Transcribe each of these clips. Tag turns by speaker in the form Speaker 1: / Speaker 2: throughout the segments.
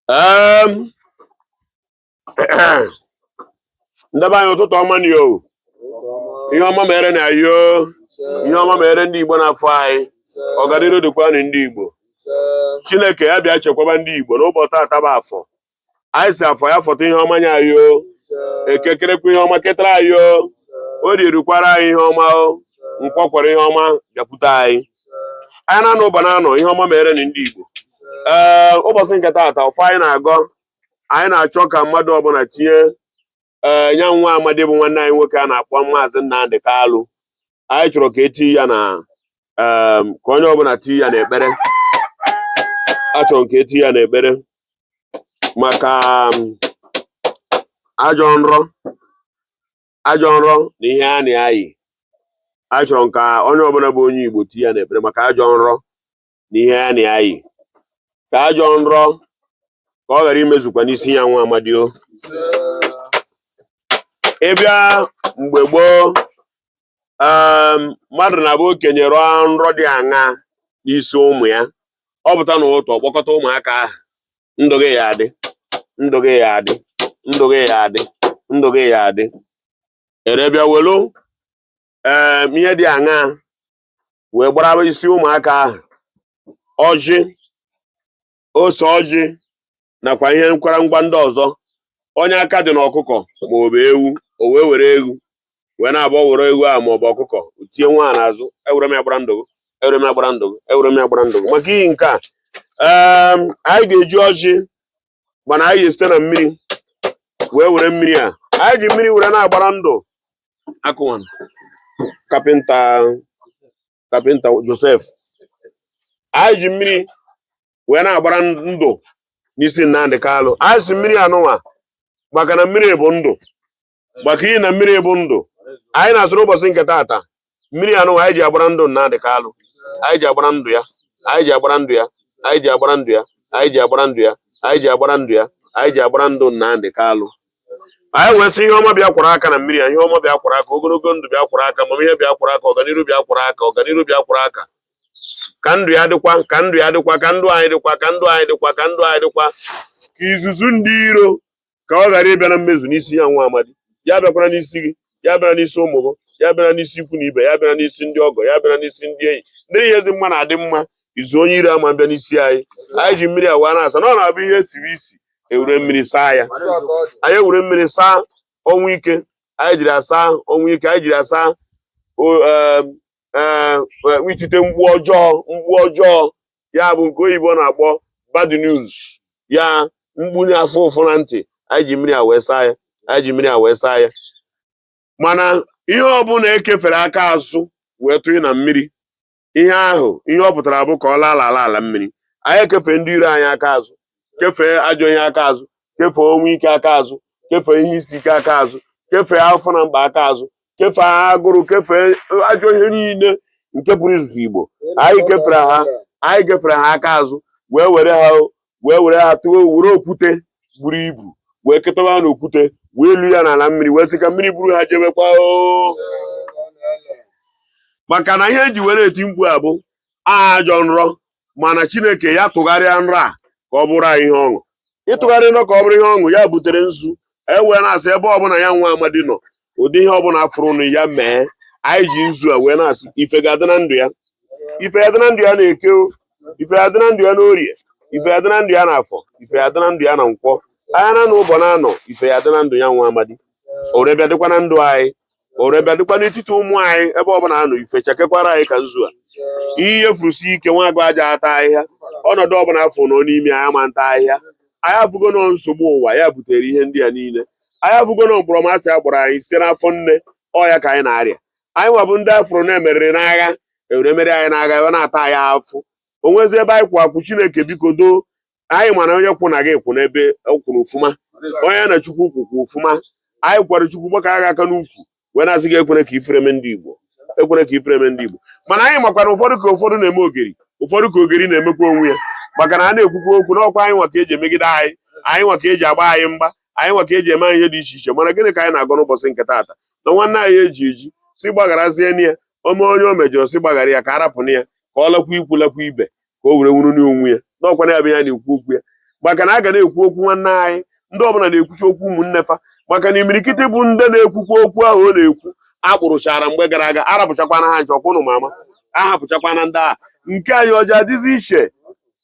Speaker 1: Ndị be anyị ụtụtụ ọma na yo ihe ọma mere na yo ihe ọma mere ndị Igbo n'afọ anyị ọganiru dịkwanụ ndị Igbo. Chineke ya bịa chekwaba ndị Igbo n'ụbọchị ataba afọ anyị si afọ ya fọta ihe ọma nya yo ekekerekwa ihe ọma ketara yo o rirukwara anyị ihe ọma nkwọkwara ihe ọma bịakwute anyị na n'ụba na anọ ihe ọma mere na ndị Igbo. Ụbọchị nke taata ọfọ anyị na-agọ anyị na-achọ ka mmadụ ọbụla tinye nya nwa amadi bụ nwanne anyị nwoke a na-akpọ Maazị Nnamdi Kalụ. Anyị chọrọ ka eti ya na ka onye ọbụla tii ya n'ekpere. Achọrọ ka eti ya n'ekpere maka ajọ nrọ na ihe a na-ayị. Anyị chọrọ ka onye ọbụla bụ onye Igbo tii ya n'ekpere maka ajọ nrọ na ihe a na-ayị, ka ajọ nrọ ka ọ ghara imezukwa n'isi ya nwa amadi o. Ịbịa mgbe gboo mmadụ na-abụ okenye rụọ nrọ dị aṅa n'isi ụmụ ya, ọ pụta n'ụtọ kpọkọta ụmụaka ahụ, ndụ gị ya adị, ndụ gị ya adị, ndụ gị ya adị, ndụ gị ya adị. Erebịa welu ihe dị aṅa wee gbara isi ụmụaka ahụ ọjị, ose ọjị nakwa ihe nkwara ngwa ndị ọzọ. Onye aka dị n'ọkụkọ maọbụ ewu o wee were ewu wee na-abụ were ewu ahụ maọbụ ọkụkọ tie nwa n'azụ, ewere m ya gbara ndụ gị, ewere m ya gbara ndụ gị, ewere m ya gbara ndụ gị. Maka iyi nke a anyị ga-eji ọjị mana anyị ga-esite na mmiri wee were mmiri a anyị ji mmiri were na-agbara ndụ akụwan kapịnta Joseph. Anyị ji mmiri wee na-agbara ndụ n'isi Nnamdi Kalụ. Anyị si mmiri anụnwa maka na mmiri bụ ndụ, maka iyi na mmiri bụ ndụ. Anyị na-asụrụ ụbọchị nke taata mmiri anụnwa anyị ji agbara ndụ Nnamdi Kalụ, anyị ji agbara ndụ ya, anyị ji agbara ndụ ya, anyị ji agbara ndụ ya, anyị ji agbara ndụ ya, anyị ji agbara ndụ ya, anyị ji agbara ndụ Nnamdi Kalụ. Anyị wee sị ihe ọma bịa kwara aka na mmiri ya, ihe ọma bịa kwara aka, ogologo ndụ bịa kwara aka, amamihe bịa kwara aka, ọganiru bịa kwara aka, ọganiru bịa kwara aka, ka ndụ ya dịkwa, ka ndụ ya dịkwa, ka ndụ anyị dịkwa, ka ndụ anyị dịkwa, ka ndụ anyị dịkwa, ka izuzu ndị iro ka ọ ghara ịbịa na mmezu n'isi ya nwa amadi. Ya bịakwara n'isi gị, ya bịara n'isi ụmụ gị, ya bịara n'isi ikwu na ibe, ya bịara n'isi ndị ọgọ, ya bịara n'isi ndị enyi. Ndị ihe dị mma na-adị mma, izu onye ire ama bịa n'isi anyị. Anyị ji mmiri awa na-asa na ọ na-abụ ihe etiri isi ewere mmiri saa ya. Anyị ewere mmiri saa ọnwụ ike, anyị jiri asa ọnwụ ike, anyị jiri asa itite mgbu ọjọọ ya bụ nke oyibo na-akpọ bad news, ya mgbu na-afụ ụfụ na ntị. Anyị ji mmiri a wee saa ya, anyị ji mmiri a wee saa ya. Mana ihe ọbụla ekefere aka azụ wee tụnye na mmiri, ihe ahụ ihe ọ pụtara bụ ka ọ laa ala mmiri. Anyị ekefere ndị iro anyị aka azụ, kefee ajọ ihe aka azụ, kefee onwe ike aka azụ, kefee ihe isi ike aka azụ, kefee afọ na mkpa aka azụ, kefee agụrụ, kefee ajọ ihe niile nke pụrụ izute Igbo. Anyị kefere ha aka azụ wee were ha tụọ, were okwute buru ibu wee ketaba n'okwute wee lu ya n'ala mmiri wee sị ka mmiri buru ha jebekwa maka na ihe eji were eti mkpu a bụ ajọ nrọ. Mana Chineke ya tụgharịa nrọ a ka ọ bụrụ anyị ihe ọṅụ. Ịtụgharị nrọ ka ọ bụrụ ihe ọṅụ ya butere nzu. Wee na-asị ebe ọbụla ya nwa amadi nọ, ụdị ihe ọbụla fụrụnụ ya mee. Anyị ji nzu a wee na-asị ife ga-adị na ndụ ya, ife ya dị na ndụ ya na-eke, ife ya dị na ndụ ya n'orie, ife ya dị na ndụ ya n'afọ, ife ya dị na ndụ ya na nkwọ. Anya na ụbọ na-anọ, ife ya dị na ndụ ya nwa amadi. Orebịa dịkwa na ndụ anyị, orebịa dịkwa n'etiti ụmụ anyị ebe ọbụla anọ. Ife chekekwara anyị ka nzu a. Ihe efurusi ike nwa agụ aja ata ahịhịa, ọnọdụ ọbụla afọ nọ n'ime anyị ama nta ahịhịa. Anyị afụgo nọ nsogbu ụwa ya butere ihe ndị a niile. Anyị afụgo nọ mkpọrọmasị a gbara anyị site n'afọ nne, ọya ka anyị na-arịa. Anyị nwabụ ndị afụrụ na-emeriri n'agha, ewere mere anyị n'agha ebe na-ata anyị afụ. O nwezi ebe anyị kwụ akwụ, Chineke biko doo anyị mana onye kwụ na gị kwụ n'ebe kwụrụ ofụma, onye na Chukwu kwụ ofụma. Anyị kwara Chukwu gbaka agha aka n'ukwu wee na-asị gị ekwere ka ifreme ndị Igbo, ekwere ka ifreme ndị Igbo. Mana anyị makwara ụfọdụ na-eme ogeri, ụfọdụ ka ogeri na-emekwa onwe ya, maka na a na-ekwukwa okwu n'ọkwa anyị nwa ka eji emegide anyị, anyị nwa ka eji agba anyị mgba, anyị nwa ka eji eme ihe dị iche iche. Mana gịnị ka anyị na-agọ n'ụbọchị nke taata? Na nwanne anyị eji si gbagharazie ya, ome onye o mejọrọ si gbaghara ya, ka arapụ ya, ka ọ lakwa ikwu lakwa ibe, ka o were wuru n'onwe ya. N'ọkwa ya bụ ya na-ekwu okwu ya. maka na a ga na-ekwu okwu nwanne anyị ndị ọbụla na-ekwucha okwu ụmụnne fa maka na imirikiti bụ ndị na-ekwukwa okwu ahụ ọ na-ekwu akpụrụchara mgbe gara aga arapụchakwana ha nchọkwụnụ mama ahapụchakwana ndị a nke anyị ọja adịzi iche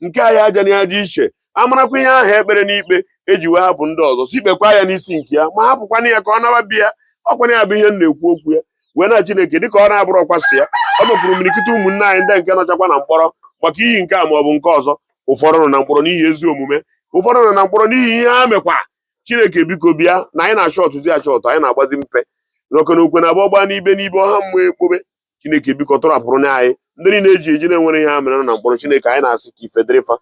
Speaker 1: nke anyị aja na aja iche amarakwa ihe ahụ ekpere n'ikpe eji wee hapụ ndị ọzọ si kpekwa ya n'isi nke ya ma hapụkwana ya ka ọ nawa bi ya ọkwana ya bụ ihe m na-ekwu okwu ya wee na Chineke dịka ọ na-abụrụ ọkwasị ya ọ bụpụrụ imirikiti ụmụnne anyị ndị nke nọchakwa na mkpọrọ maka iyi nke a ma ọ bụ nke ọzọ ụfọdụ nọ na mkpọrọ n'ihi ezi omume ụfọdụ nọ na mkpọrọ n'ihi ihe ha mekwa Chineke biko bịa na anyị na-achọ ọtụtụ achọtụ anyị na-agbazi mpe n'oke na okwe na abụọ gbaa n'ibe ọha mmụọ ekpobe Chineke biko tọrapụrụ na anyị ndị niile eji eji na-enwere ihe ha mere nọ na mkpọrọ Chineke anyị na-asị ka ife dịrịfa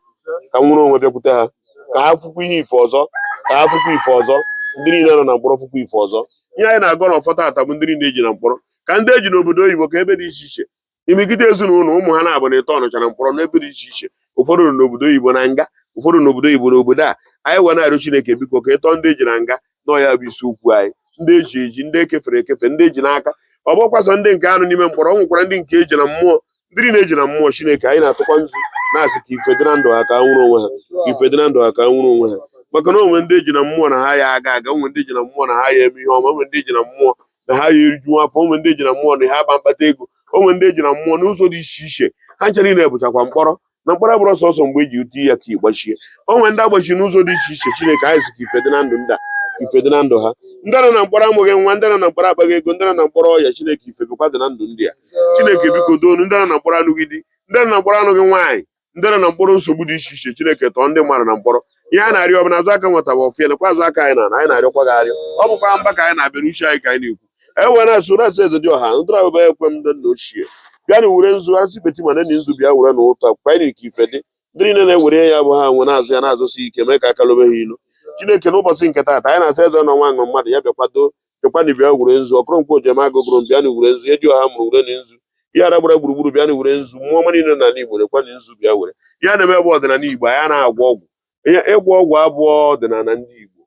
Speaker 1: ka nwere onwe bịakwute ha ka ha fụkwa ihe ife ọzọ ka ha fụkwa ife ọzọ ndị niile nọ na mkpọrọ fụkwa ife ọzọ ihe anyị na-agọ n'ọfọ taata bụ ndị niile eji na mkpọrọ ka ndị eji n'obodo oyibo ka ebe dị iche iche imegide ezinụlọ ụmụ ha na-abụ na ịtọ ọnụcha na mkpọrọ n'ebe dị iche iche ụfọdụ nọ n'obodo oyibo na nga ụfọdụ n'obodo oyibo n'obodo a anyị wee na-arịọ Chineke biko ka ịtọ ndị eji na nga nọ ya bụ isi okwu anyị ndị eji eji ndị ekefere ekefe ndị eji n'aka ọ bụkwasọ ndị nke anụ n'ime mkpọrọ ọ nwekwara ndị nke eji na mmụọ ndị na-eji na mmụọ Chineke anyị na-atụkwa nzu na-asị ka ife dị na ndụ ha ka ha nwụrụ onwe ha ka ife dị na ndụ ha ka ha nwụrụ onwe ha maka na onwe ndị eji na mmụọ na ha ya aga aga onwe ndị eji na mmụọ na ha ya eme ihe ọma onwe ndị eji na mmụọ na ha ya eriju afọ onwe ndị eji na mmụọ na ha aba mkpata ego onwe ndị eji na mmụọ n'ụzọ dị iche iche ha chere na-ebuchakwa mkpọrọ na mkpọrọ bụrụ sọsọ mgbe eji ụtụ ya ka ịgbachie onwe ndị agbachi n'ụzọ dị iche iche Chineke anyị sị ka ife dị na ndụ ndị a ife dị na ndụ ha ndị nọ na mkpọrọ amụghị nwa ndị nọ na mkpọrọ akpaghị ego ndị nọ na mkpọrọ ọya Chineke ife bụkwa dị na ndụ ndị a Chineke biko doonu ndị nọ na mkpọrọ anụghị di ndị nọ na mkpọrọ anụghị nwaanyị ndị nọ na mkpọrọ nsogbu dị iche iche Chineke tọọ ndị mmadụ na mkpọrọ ihe a na-arịọ ọbụla azụ aka nweta bụ ọfịa nakwa azụ aka anyị na anyị na-arịọkwa gị arịọ ọ bụkwa mba ka anyị na-abịa n'uche anyị ka anyị na-ekwu enwere na-asụ na-asị eze dị ọha ndụrụ abụba ekwe m ndị nna ochie bịa na were nzu asị beti ma nne nzu bịa were na ụtọ akwụkwa anyị ka ife dị ndị niile na-ewere ya bụ ha nwe na-azụ ya na-azụsi ike mee ka aka lobe ha ilu Chineke n'ụbọchị nke taata anyị na-asa eze nọ nwa ṅụrụ mmadụ ya bịakwado bịakwana bịa were nzu ọkụrụ nkwa ojem agụgụrụ bịa na were nzu dị ọha mụrụ were na nzu ihe ara gbara gburugburu bịa na were nzu mmụọ ọma niile n'ala Igbo rekwa na nzu bịa were ya na-eme bụ ọdịnala Igbo anyị na-agwọ ọgwụ ihe ịgwọ ọgwụ abụọ ọdịnala ndị Igbo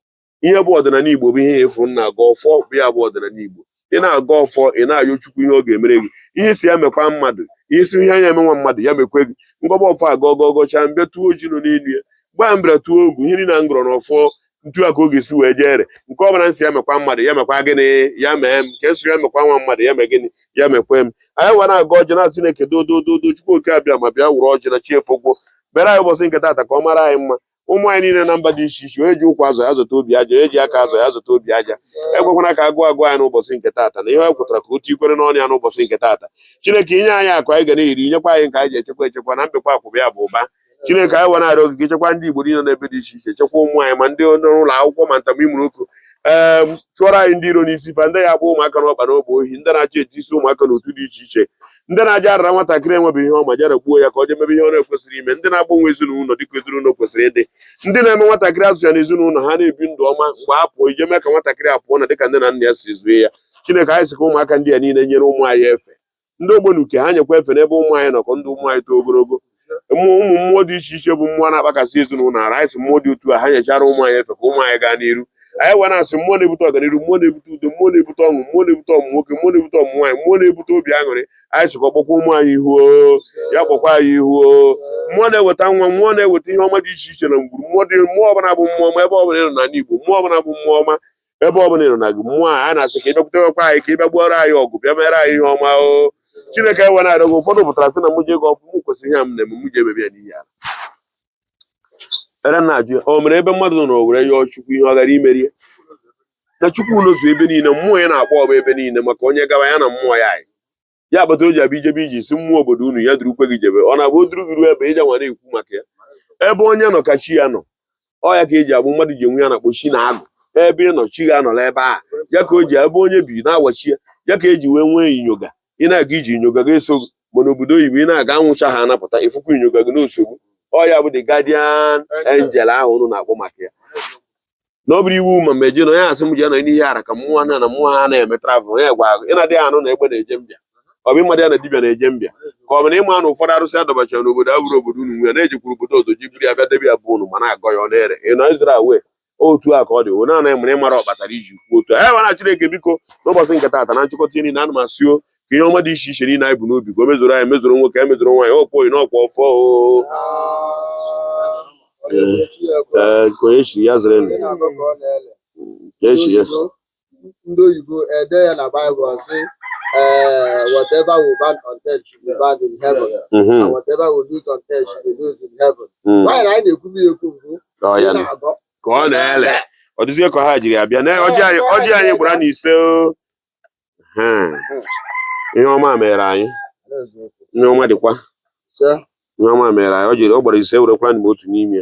Speaker 1: ihe bụ ọdịnala Igbo bụ ihe efu na-aga ọfọ bụ ya bụ ọdịnala Igbo ị na-aga ọfọ ị na-ayọ Chukwu ihe ọ ga-emere gị ihe si ya mekwa mmadụ ihe si ihe anya emenwa mmadụ ya mekwe gị ngọba ọfọ aga ọgọgọcha mbịa tuo ji nọ n'elu ya gbaa mbịara tuo ogu ihe niile ngọrọ n'ọfọ ntu a ka ọ ga-esi wee jere nke ọbụla nsị ya mekwa mmadụ ya mekwa gịnị ya mee m nke nsị ya mekwa nwa mmadụ ya mee gịnị ya mekwe m anyị were aga ọjị na Chineke dodododo Chukwu oke abịa ma bịa wụrụ ọjị na chi efogwo bịara anyị ụbọchị nke taata ka ọ mara anyị mma ụmụ anyị niile na mba dị iche iche onye ji ụkwụ azụ ya zụta obi aja onye ji aka azụ ya zụta obi aja ekwekwana ka agụ agụ anyị n'ụbọchị nke taata na ihe anyị kwụtara ka otu ikwere n'ọnụ ya n'ụbọchị nke taata Chineke inye anyị akụ anyị ga na-eri nyekwa anyị nke anyị ji echekwa echekwa na mbekwa akwụbụ ya bụ ụba Chineke anyị wana arịọ ogige chekwa ndị Igbo niile n'ebe dị iche iche chekwa ụmụ anyị ma ndị ụlọ akwụkwọ ma ntam imuru oku chụọrọ anyị ndị iro n'isi fa ndị ya agba ụmụaka n'ọkpa n'ogbe ohi ndị na-achọ eti isi ụmụaka n'otu dị iche iche ndị na-aja arara nwatakịrị enwebeghị ihe ọma jara gbuo ya ka ọ jee mebe ihe ọ na-ekwesịrị ime ndị na-agbanwe ezinụlọ dịka ezinụlọ kwesịrị ịdị ndị na-eme nwatakịrị azụ ya na ezinụlọ ha na-ebi ndụ ọma mgbe a pụọ ije mee ka nwatakịrị a pụọ na dịka nne na nna ya si zue ya Chineke anyị sị ka ụmụaka ndị a niile nyere ụmụ anyị efe ndị ogbenuke ha nyekwa efe n'ebe ụmụ anyị nọkọ ndị ụmụ anyị too ogologo ụmụ mmụọ dị iche iche bụ mmụọ na-akpakasị ezinụlọ ara anyị sị mmụọ dị otu a ha nyechara ụmụ anyị efe ka ụmụ anyị gaa n'iru anyị wee na-asị mmụọ na-ebute ọganiru mmụọ na-ebute udo mmụọ na-ebute ọṅụ mmụọ na-ebute ọmụ nwoke mmụọ na-ebute ọmụ nwaanyị mmụọ na-ebute obi aṅụrị anyị sịkwa ọkpọkwa ụmụ anyị ihu ya kpọkwa anyị ihu mmụọ na-eweta nwa mmụọ na-eweta ihe ọma dị iche iche na ngwuru mmụọ ọbụla bụ mmụọ ọma ebe ọbụla ịnọ n'ala Igbo mmụọ ọbụla bụ mmụọ ọma ebe ọbụla ịnọ na gị mmụọ anyị na-asị ka ị bịakwutekwa anyị ka ị bịa gbuoro anyị ọgụ bịa mere anyị ihe ọma Chineke ewe na-arịọ gị ụfọdụ pụtara sị na mụ je gị ọfụ m kwesịrị ihe a m na-eme mụ ji emebi ya n'ihi ala ere na-ajụ o mere ebe mmadụ nọ n'owere yọọ Chukwu ihe ọ gara imerie na Chukwu n'ozu ebe niile mmụọ ya na-akpọ ọba ebe niile maka onye gawa ya na mmụọ ya anyị ya kpatara o ji abịa ijebe iji si mmụọ obodo unu ya durukwe gị jebe ọ na-abụ o duru gị ruo ebe ije nwa na-ekwu maka ya ebe onye nọ ka chi ya nọ ọ ya ka eji agbụ mmadụ ji enwe ya na-akpọ chi na agụ ebe ị nọ chi ga-anọla ebe a ya ka o ji ebe onye bi na-awachi ya ya ka eji wee nwee inyoga ị na-aga iji inyoga ga-eso gị mana obodo oyibo ị na-aga anwụcha ha anapụta ịfụkwa inyoga gị n'osogbu ọ ya bụ the guardian angel ahụ unu na-akpọ maka ya na ọ bụrụ iwu ma mgbe eje na onye asị m ji anọ n'ihe ara ka mmụọ na mmụọ ha na-eme travel onye gwa agụ ị na-adịghị anụ na egbe na-eje mbịa ọ bụ ịmadị ya na dibịa na-eje mbịa ka ọ bụ na ịma na ụfọdụ arụsị adọbachara n'obodo a bụrụ obodo unu nwe na-ejikwuru obodo ọzọ ji buru ya bịa debe ya bụ unu ma na-agọ ya ọ na-ere ị nọ Izrel wee otu a ka ọ dị o naanị mara ịmara ọkpatara iji kwuo otu a wara Chineke biko n'ụbọchị nke taata na nchịkọta niile ana m asịo ka ihe ọma dị iche iche niile anyị bụ n'obi ka o mezuru anyị mezuru nwoke emezuru nwaanyị ọkpọ oyi na ọkpọ ọfọ Onye echiri ya zere ndụ. Echi ya.
Speaker 2: Ndị oyibo ede ya na Bible sị whatever we ban on earth should be banned in heaven. And whatever we lose on earth should be lost in heaven. Nwaanyị anyị na-ekwubi ekwu bụ na-agọ
Speaker 1: ka ọ na-ele ọ dịzie ka ha jiri abịa na ọjị anyị gbara na ise ihe ọma mere anyị ihe ọma dịkwa ihe ọma mere anyị ọ gbara ise werekwara na otu n'ime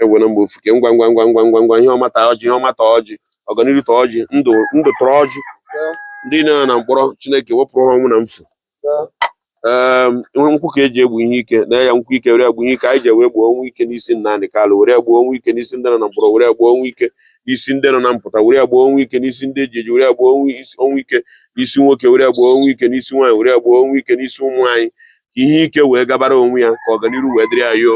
Speaker 1: ewere mgbe ofuke ngwa ihe ọma taa ọjị ihe ọma taa ọjị ọganihu taa ọjị ndụ tọrọ ọjị ndị nọ na mkpọrọ Chineke wepụrụ ha ọnwụ na mfu nkwụ ka eji egbu ihe ike na ya nkwụ ike were egbu ihe ike anyị ji wee gbuo ọnwụ ike n'isi Nnamdi Kanu were gbuo ọnwụ ike n'isi ndị nọ na mkpọrọ were gbuo ọnwụ ike n'isi ndị nọ na mpụta were gbuo ọnwụ ike n'isi ndị eji eji were gbuo ọnwụ ike n'isi nwoke were gbuo ọnwụ ike n'isi nwaanyị were gbuo ọnwụ ike n'isi ụmụ anyị ka ihe ike wee gabara onwe ya ka ọganihu wee dịrị anyị